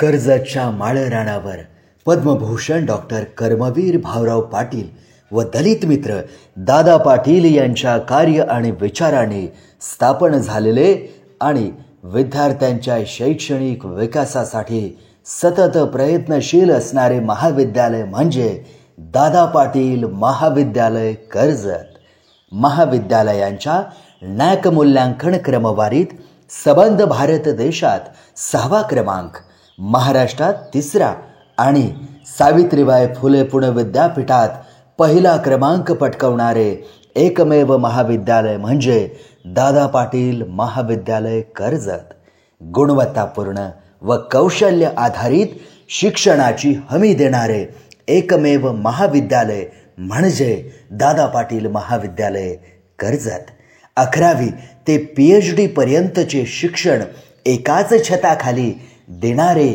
कर्जतच्या माळरानावर Padma Bhushan doctor Karmaveer Bhaurao Patil व दलित मित्र दादा पाटील यांच्या कार्य आणि विचाराने स्थापन झालेले आणि विद्यार्थ्यांच्या शैक्षणिक विकासासाठी सतत प्रयत्नशील असणारे महाविद्यालय म्हणजे दादा पाटील महाविद्यालय कर्जत. महाविद्यालयांच्या नॅक मूल्यांकन क्रमवारीत सबंध भारत देशात 6वा क्रमांक, महाराष्ट्रात 3रा आणि सावित्रीबाई फुले पुणे विद्यापीठात 1ला क्रमांक पटकावणारे एकमेव महाविद्यालय म्हणजे दादा पाटील महाविद्यालय कर्जत. गुणवत्तापूर्ण व कौशल्य आधारित शिक्षणाची हमी देणारे एकमेव महाविद्यालय म्हणजे दादा पाटील महाविद्यालय कर्जत. 11वी ते PhD पर्यंतचे शिक्षण एकाच छताखाली देणारे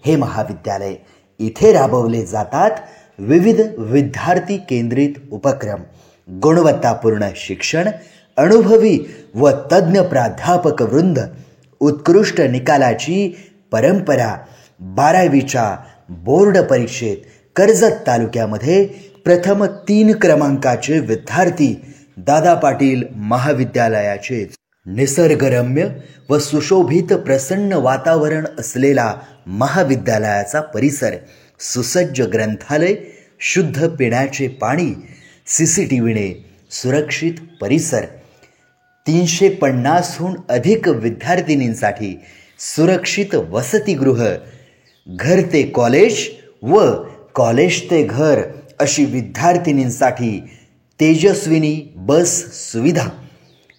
हे महाविद्यालय. इथे राबवले जातात विविध विद्यार्थी केंद्रित उपक्रम, गुणवत्तापूर्ण शिक्षण, अनुभवी व तज्ज्ञ प्राध्यापक वृंद, उत्कृष्ट निकालाची परंपरा. 12वीच्या बोर्ड परीक्षेत कर्जत तालुक्यामध्ये प्रथम 3 क्रमांकाचे विद्यार्थी दादा पाटील महाविद्यालयाचे. निसर्गरम्य व सुशोभित प्रसन्न वातावरण असलेला महाविद्यालयाचा परिसर, सुसज्ज ग्रंथालय, शुद्ध पिण्याचे पाणी, CCTVने सुरक्षित परिसर, 350हून अधिक विद्यार्थिनींसाठी सुरक्षित वसतिगृह, घर ते कॉलेज व कॉलेज ते घर अशी विद्यार्थिनींसाठी तेजस्विनी बस सुविधा.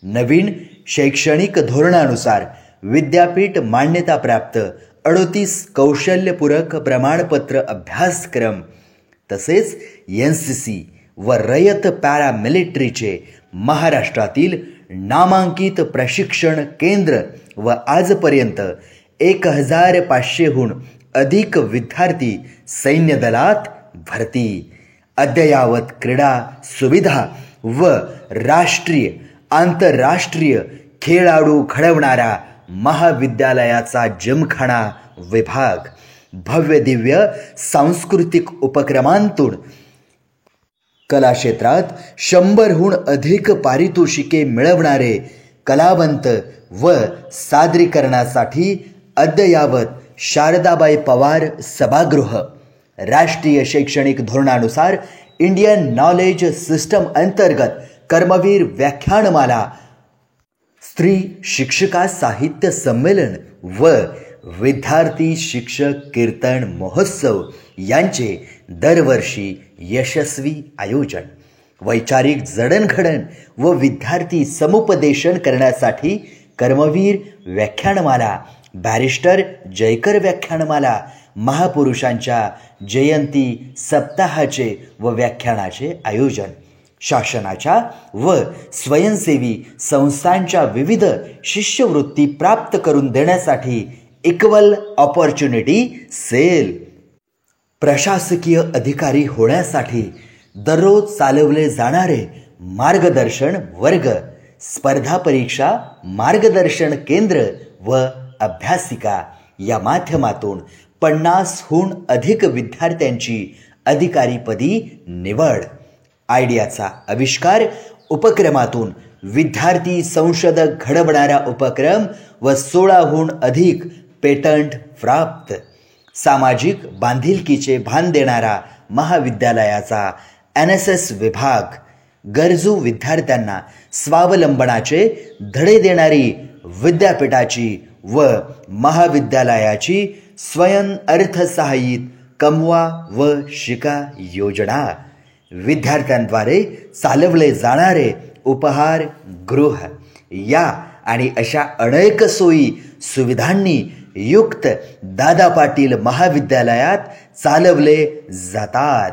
नवीन शैक्षणिक धोरणानुसार विद्यापीठ मान्यताप्राप्त 38 कौशल्यपूरक प्रमाणपत्र अभ्यासक्रम तसेच NCC व रयत पॅरामिलिटरीचे महाराष्ट्रातील नामांकित प्रशिक्षण केंद्र व आजपर्यंत 1500हून अधिक विद्यार्थी सैन्य दलात भरती. अद्ययावत क्रीडा सुविधा व राष्ट्रीय आंतरराष्ट्रीय खेळाडू घडवणारा महाविद्यालयाचा जिमखाना विभाग. भव्य दिव्य सांस्कृतिक उपक्रमांतून कला क्षेत्रात 100हून अधिक पारितोषिके मिळवणारे कलावंत व सादरीकरणासाठी अद्ययावत शारदाबाई पवार सभागृह. राष्ट्रीय शैक्षणिक धोरणानुसार इंडियन नॉलेज सिस्टम अंतर्गत कर्मवीर व्याख्यानमाला, स्त्री शिक्षिका साहित्य संमेलन व विद्यार्थी शिक्षक कीर्तन महोत्सव यांचे दरवर्षी यशस्वी आयोजन. वैचारिक जडणघडण व विद्यार्थी समुपदेशन करण्यासाठी कर्मवीर व्याख्यानमाला, बॅरिस्टर जयकर व्याख्यानमाला, महापुरुषांच्या जयंती सप्ताहाचे व व्याख्यानाचे आयोजन. शासनाच्या व स्वयंसेवी संस्थांच्या विविध शिष्यवृत्ती प्राप्त करून देण्यासाठी इक्वल ऑपॉर्च्युनिटी सेल. प्रशासकीय अधिकारी होण्यासाठी दररोज चालवले जाणारे मार्गदर्शन वर्ग, स्पर्धा परीक्षा मार्गदर्शन केंद्र व अभ्यासिका या माध्यमातून 50हून अधिक विद्यार्थ्यांची अधिकारीपदी निवड. आयडियाचा आविष्कार उपक्रमातून विद्यार्थी संशोधक घडवणारा उपक्रम व 16हून अधिक पेटंट प्राप्त. सामाजिक बांधिलकीचे भान देणारा महाविद्यालयाचा NSS विभाग. गरजू विद्यार्थ्यांना स्वावलंबनाचे धडे देणारी विद्यापीठाची व महाविद्यालयाची स्वयं अर्थसहाय्यित कमवा व शिका योजना. विद्यार्थ्यांद्वारे चालवले जाणारे उपहार गृह या आणि अशा अनेक सोयी सुविधांनी युक्त दादा पाटील महाविद्यालयात चालवले जातात.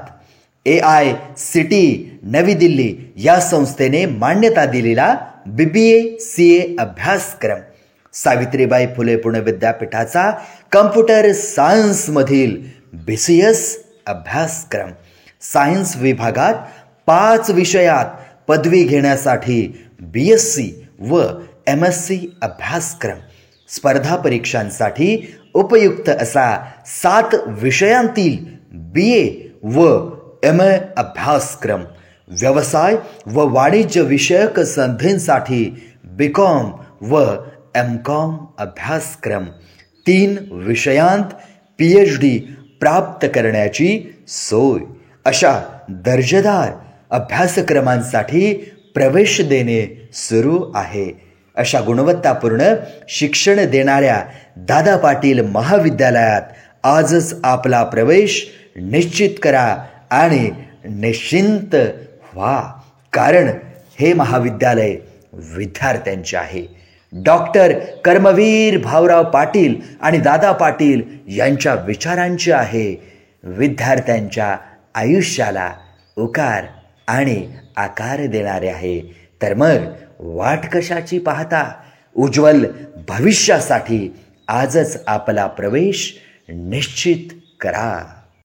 AICTE नवी दिल्ली या संस्थेने मान्यता दिलेला BBA CA अभ्यासक्रम. सावित्रीबाई फुले पुणे विद्यापीठाचा कम्प्युटर सायन्समधील BCS अभ्यासक्रम. सायन्स विभागात 5 विषयात पदवी घेण्यासाठी BSc व MSc अभ्यासक्रम. स्पर्धा परीक्षांसाठी उपयुक्त असा 7 विषयांतील BA व MA अभ्यासक्रम, व्यवसाय व वाणिज्य विषयक संधींसाठी BCom व MCom अभ्यासक्रम, 3 विषयांत PhD प्राप्त करण्याची सोय अशा दर्जेदार अभ्यासक्रमांसाठी प्रवेश देणे सुरू आहे. अशा गुणवत्तापूर्ण शिक्षण देणाऱ्या दादा पाटील महाविद्यालयात आजच आपला प्रवेश निश्चित करा आणि निश्चिंत व्हा, कारण हे महाविद्यालय विद्यार्थ्यांचे आहे. डॉक्टर कर्मवीर भाऊराव पाटील आणि दादा पाटील यांच्या विचारांचे आहे. विद्यार्थ्यांच्या आयुष्याला उकार आणि आकार देणारे आहे. तर मग वाट कशाची पाहता? उज्ज्वल भविष्यासाठी आजच आपला प्रवेश निश्चित करा.